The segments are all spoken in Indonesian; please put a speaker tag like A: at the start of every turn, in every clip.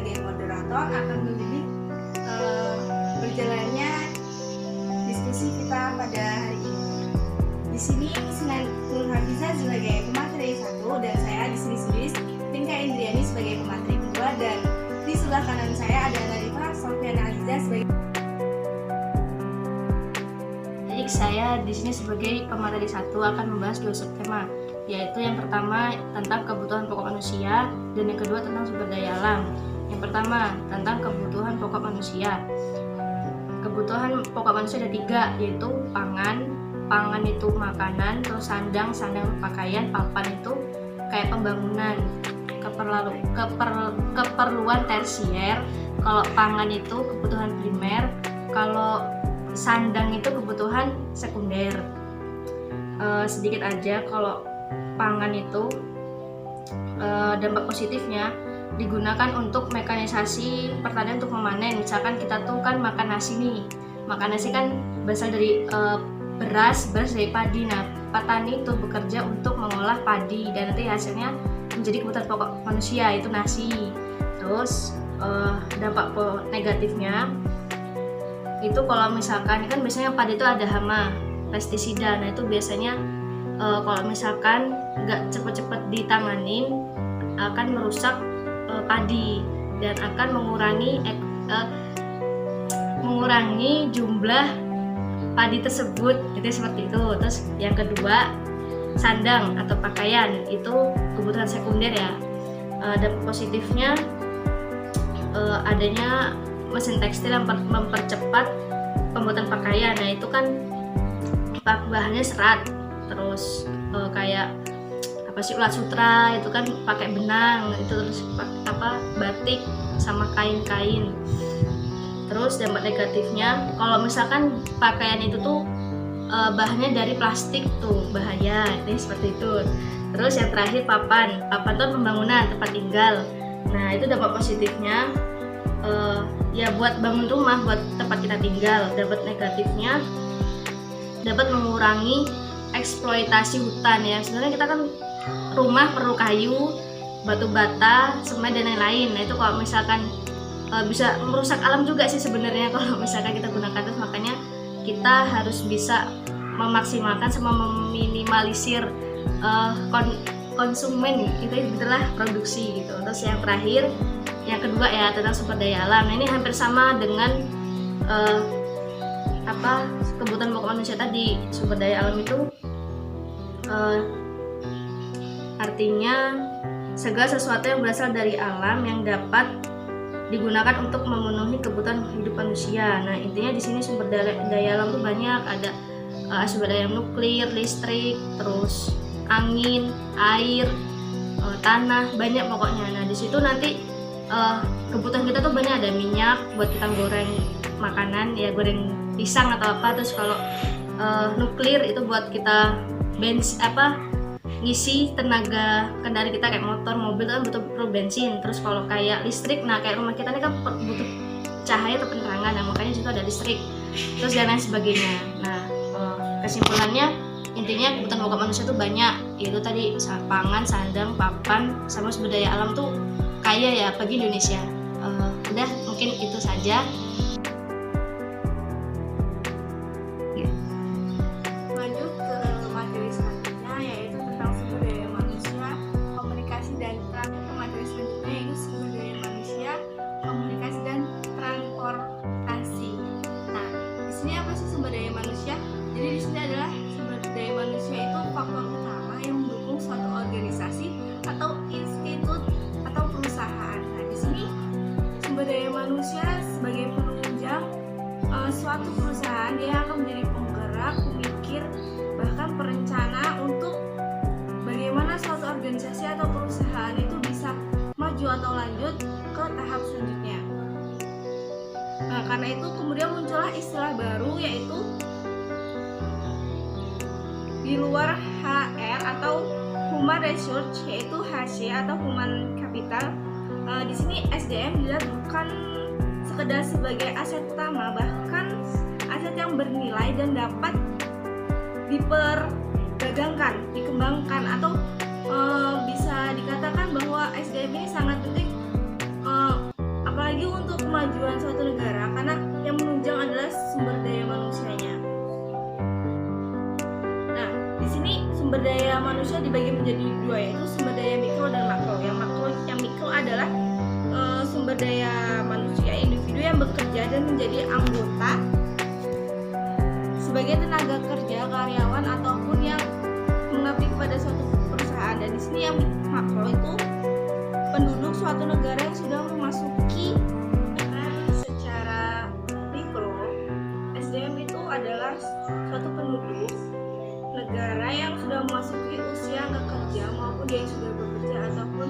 A: sebagai moderator akan membimbing berjalannya diskusi kita pada hari ini. Di sini Sinan Nur Hafiza sebagai pemateri 1 dan saya di sini sendiri Tingka Indriani sebagai pemateri 2, dan di sebelah kanan saya ada Nadifa Sofiana Aziza sebagai.
B: Jadi saya di sini sebagai pemateri 1 akan membahas 2 subtema, yaitu yang pertama tentang kebutuhan pokok manusia dan yang kedua tentang sumber daya alam. Yang pertama tentang kebutuhan pokok manusia. Kebutuhan pokok manusia ada 3, yaitu pangan itu makanan, terus sandang pakaian, papan itu kayak pembangunan, keperluan tersier. Kalau pangan itu kebutuhan primer, kalau sandang itu kebutuhan sekunder. Sedikit aja, kalau pangan itu dampak positifnya digunakan untuk mekanisasi pertanian untuk memanen. Misalkan kita tuh kan makan nasi nih, makan nasi kan berasal dari beras dari padi. Nah, petani itu bekerja untuk mengolah padi dan nanti hasilnya menjadi kebutuhan pokok manusia, itu nasi. Terus dampak negatifnya itu kalau misalkan kan biasanya padi itu ada hama, pestisida. Nah, itu biasanya kalau misalkan nggak cepet-cepet ditanganin akan merusak padi dan akan mengurangi jumlah padi tersebut, itu seperti itu. Terus yang kedua, sandang atau pakaian itu kebutuhan sekunder ya. Dampak positifnya adanya mesin tekstil yang mempercepat pembuatan pakaian. Nah, itu kan bahannya serat, terus kayak ulat sutra itu kan pakai benang, itu terus batik sama kain-kain. Terus dampak negatifnya kalau misalkan pakaian itu tuh bahannya dari plastik tuh bahaya, ini seperti itu. Terus yang terakhir papan tuh pembangunan tempat tinggal. Nah, itu dampak positifnya ya buat bangun rumah, buat tempat kita tinggal. Dampak negatifnya dapat mengurangi eksploitasi hutan ya. Sebenarnya kita kan rumah perlu kayu, batu bata, semen dan lain-lain. Nah, itu kalau misalkan bisa merusak alam juga sih sebenarnya kalau misalkan kita gunakan terus. Makanya kita harus bisa memaksimalkan sama meminimalisir konsumen, itulah produksi gitu. Terus yang terakhir, yang kedua ya tentang sumber daya alam. Nah, ini hampir sama dengan kebutuhan pokok manusia tadi. Sumber daya alam itu artinya segala sesuatu yang berasal dari alam yang dapat digunakan untuk memenuhi kebutuhan hidup manusia. Nah, intinya di sini sumber daya alam tuh banyak, ada sumber daya nuklir, listrik, terus angin, air, tanah, banyak pokoknya. Nah, di situ nanti kebutuhan kita tuh banyak, ada minyak buat kita goreng makanan ya, goreng pisang atau apa. Terus kalau nuklir itu buat kita ngisi tenaga kendaraan kita kayak motor, mobil kan butuh bensin. Terus kalau kayak listrik, nah kayak rumah kita ini kan butuh cahaya atau penerangan, nah makanya situ ada listrik. Terus dan lain sebagainya. Nah, kesimpulannya intinya kebutuhan pokok manusia tuh banyak, yaitu tadi pangan, sandang, papan, sama sumber daya alam tuh kaya ya bagi Indonesia. Udah mungkin itu saja.
A: Jadi di sini adalah sumber daya manusia itu faktor utama yang mendukung suatu organisasi atau institut atau perusahaan. Nah, di sini sumber daya manusia sebagai penunjang suatu perusahaan, dia akan menjadi penggerak, pemikir, bahkan perencana untuk bagaimana suatu organisasi atau perusahaan itu bisa maju atau lanjut ke tahap selanjutnya. Nah, karena itu kemudian muncullah istilah baru, yaitu di luar HR atau Human Resource, yaitu HC atau Human Capital. Di sini SDM dilihat bukan sekedar sebagai aset utama, bahkan aset yang bernilai dan dapat diperdagangkan, dikembangkan, atau bisa dikatakan bahwa SDM ini sangat penting daya manusia dibagi menjadi dua, yaitu sumber daya mikro dan makro. Yang mikro adalah sumber daya manusia, individu yang bekerja dan menjadi anggota sebagai tenaga kerja, karyawan ataupun yang mengabdi kepada suatu perusahaan. Dan di sini yang makro itu penduduk suatu negara yang sudah memasuki secara mikro. SDM itu adalah suatu penduduk negara yang sudah memasuki usia angka kerja maupun dia yang sudah bekerja ataupun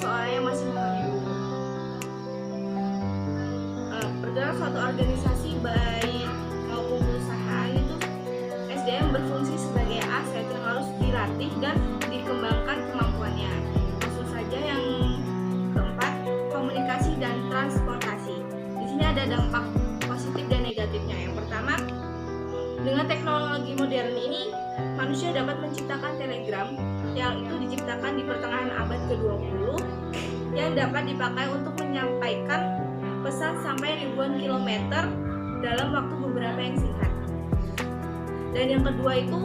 A: seorang yang masih menganggur. Bergerak suatu organisasi baik maupun perusahaan itu SDM berfungsi sebagai aset yang harus dilatih dan dikembangkan kemampuannya. Maksud saja yang keempat, komunikasi dan transportasi. Di sini ada dampak positif dan negatifnya. Yang pertama, dengan teknologi modern ini manusia dapat menciptakan telegram yang itu diciptakan di pertengahan abad ke-20 yang dapat dipakai untuk menyampaikan pesan sampai ribuan kilometer dalam waktu beberapa yang singkat. Dan yang kedua itu,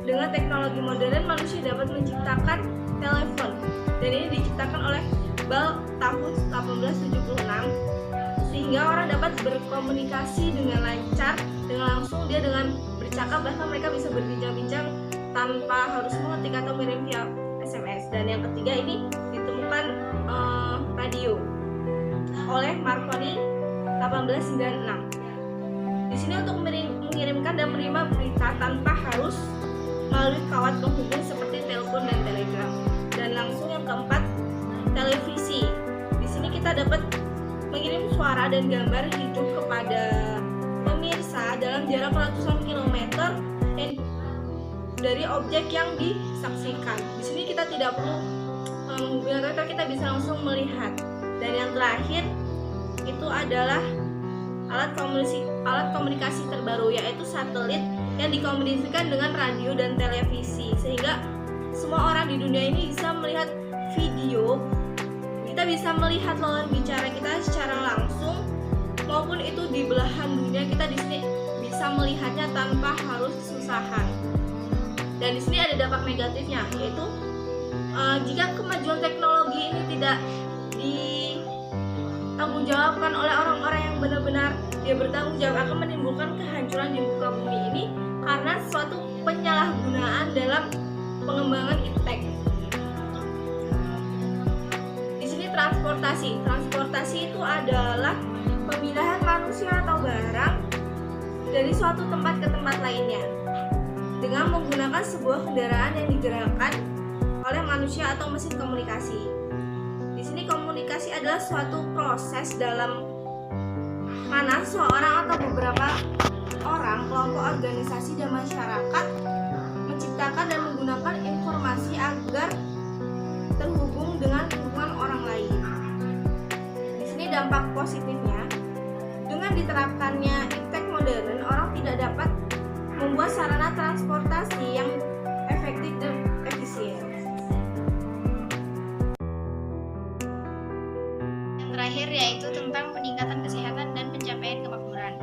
A: dengan teknologi modern manusia dapat menciptakan telepon, dan ini diciptakan oleh Bell tahun 1876 sehingga orang dapat berkomunikasi dengan lancar, dengan langsung, dia dengan bercakap, bahkan mereka bisa berbincang-bincang tanpa harus mengetik atau mengirim via SMS. Dan yang ketiga ini ditemukan radio oleh Marconi 1896. Di sini untuk mengirimkan dan menerima berita tanpa harus melalui kawat penghubung seperti telepon dan telegram. Dan langsung yang keempat, televisi. Di sini kita dapat mengirim suara dan gambar hidup kepada pemirsa dalam jarak ratusan kilometer dari objek yang disaksikan. Di sini kita tidak perlu menggunakan kereta, kita bisa langsung melihat. Dan yang terakhir itu adalah alat komunikasi terbaru, yaitu satelit yang dikomunikasikan dengan radio dan televisi, sehingga semua orang di dunia ini bisa melihat video. Kita bisa melihat lawan bicara kita secara langsung, maupun itu di belahan dunia, kita di sini bisa melihatnya tanpa harus kesusahan. Dan di sini ada dampak negatifnya, yaitu jika kemajuan teknologi ini tidak ditanggungjawabkan oleh orang-orang yang benar-benar dia bertanggung jawab, akan menimbulkan kehancuran di muka bumi ini karena suatu penyalahgunaan dalam pengembangan iptek. Di sini transportasi itu adalah pemindahan manusia atau barang dari suatu tempat ke tempat lainnya dengan menggunakan sebuah kendaraan yang digerakkan oleh manusia atau mesin komunikasi. Di sini komunikasi adalah suatu proses dalam mana seorang atau beberapa orang, kelompok, organisasi, dan masyarakat menciptakan dan menggunakan informasi agar terhubung dengan lingkungan orang lain. Di sini dampak positifnya, dengan diterapkannya iptek modern, orang tidak dapat membuat sarana transportasi yang efektif dan efisien.
C: Yang terakhir yaitu tentang peningkatan kesehatan dan pencapaian kemakmuran.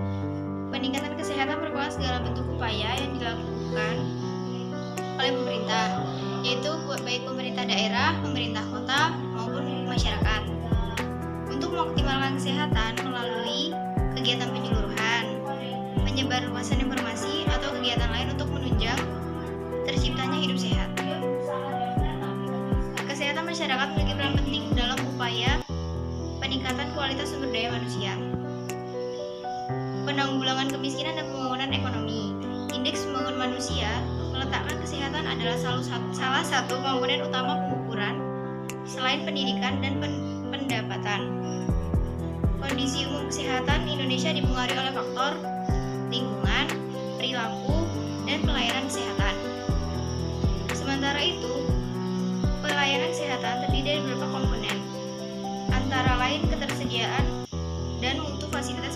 C: Peningkatan kesehatan merupakan segala bentuk upaya yang dilakukan oleh pemerintah, yaitu baik pemerintah daerah, pemerintah kota, maupun masyarakat, untuk mengoptimalkan kesehatan melalui kegiatan penyuluhan, penyebarluasan informasi, atau kegiatan lain untuk menunjang terciptanya hidup sehat. Kesehatan masyarakat memiliki peran penting dalam upaya peningkatan kualitas sumber daya manusia, penanggulangan kemiskinan dan pembangunan ekonomi. Indeks pembangunan manusia meletakkan kesehatan adalah salah satu komponen utama pengukuran selain pendidikan dan pendapatan. Kondisi umum kesehatan Indonesia dipengaruhi oleh faktor lingkungan, perilaku, dan pelayanan kesehatan. Sementara itu, pelayanan kesehatan terdiri dari beberapa komponen, antara lain ketersediaan dan mutu fasilitas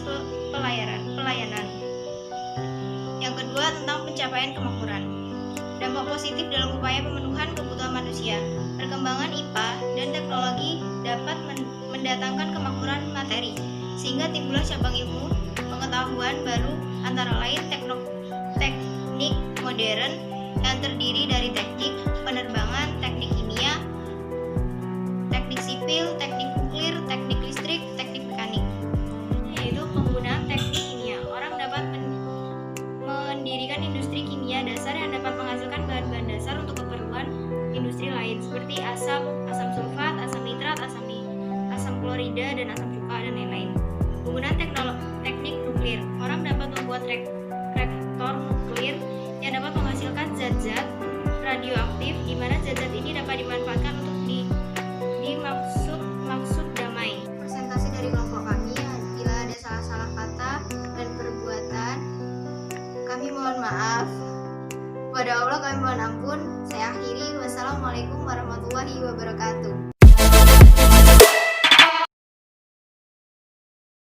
C: pelayanan. Yang kedua, tentang pencapaian kemakmuran. Dampak positif dalam upaya pemenuhan kebutuhan manusia. Perkembangan IPA dan teknologi dapat mendatangkan kemakmuran materi, sehingga timbullah cabang ilmu pengetahuan baru, antara lain teknik modern yang terdiri dari teknik penerbangan, teknik kimia, teknik sipil, teknik nuklir, teknik listrik, teknik mekanik. Yaitu penggunaan teknik kimia. Orang dapat mendirikan industri kimia dasar yang dapat menghasilkan bahan-bahan dasar untuk keperluan industri lain seperti asam sulfat, asam nitrat, asam klorida, dan asam cuka, dan lain-lain. Penggunaan teknik nuklir. Orang dapat membuat reaktor nuklir yang dapat menghasilkan zat-zat radioaktif, di mana zat-zat ini dapat dimanfaatkan untuk maksud damai. Presentasi dari kelompok kami, bila ada salah-salah kata dan perbuatan, kami mohon maaf. Pada Allah kami mohon ampun. Saya akhiri. Wassalamualaikum warahmatullahi wabarakatuh.